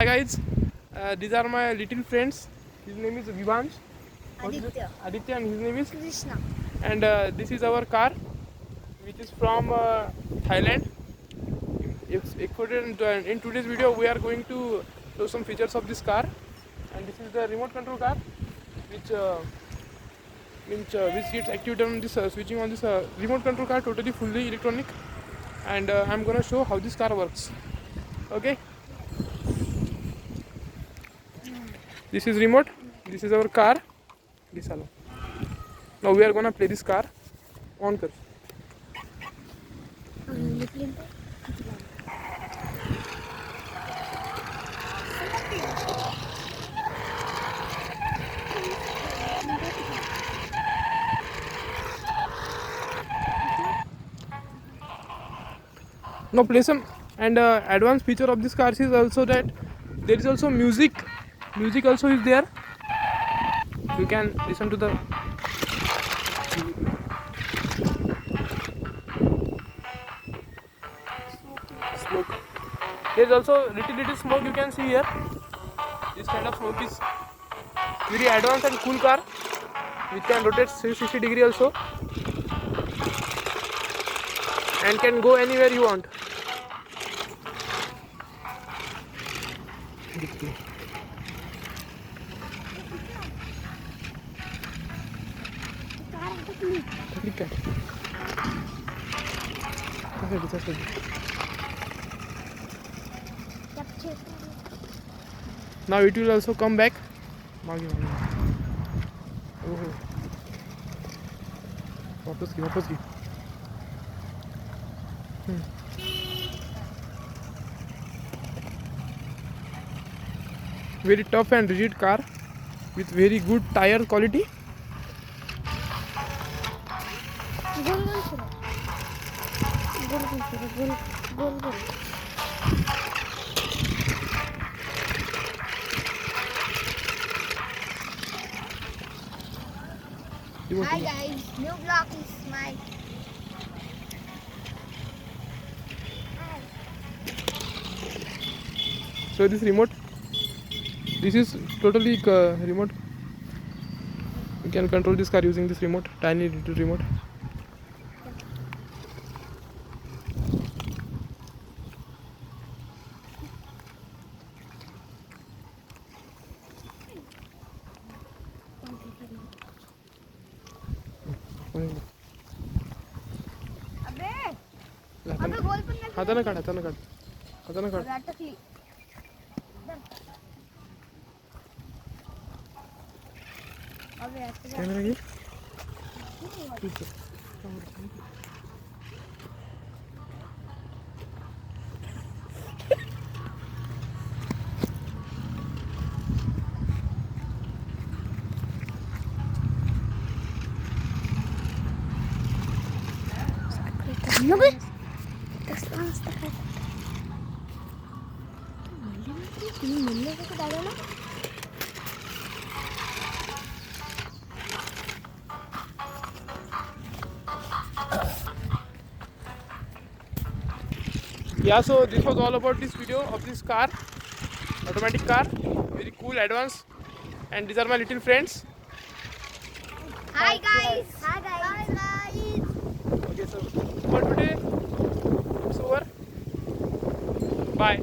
Hi guys, these are my little friends. His name is Vivansh. Aditya and his name is Krishna. and this is our car which is from Thailand. In today's video we are going to show some features of this car, and this is the remote control car which gets activated on this switching on this remote control car, totally fully electronic, and I'm gonna show how this car works. Okay, this is remote, this is our car. This alone. Now we are gonna play this car. On kar. Now play some, and advanced feature of this car is also that there is also music. Music also is there. You can listen to the smoke. There is also little smoke you can see here. This kind of smoke is very advanced and cool car, which can rotate 360 degree also, and can go anywhere you want. Now it will also come back. Oh. वापस की very tough and rigid car with very good tire quality. Hi guys, new vlog is my. So this remote, this is totally remote. You can control this car using this remote, tiny little remote. अबे गोल पण नाही. हाताने काढ. अटकली. अबे अटकली. Camera घे. नको. Yeah, so this was all about this video of this car, automatic car, very cool, advanced, and these are my little friends. Hi guys. Hi guys. Okay, so for today it's over. Bye.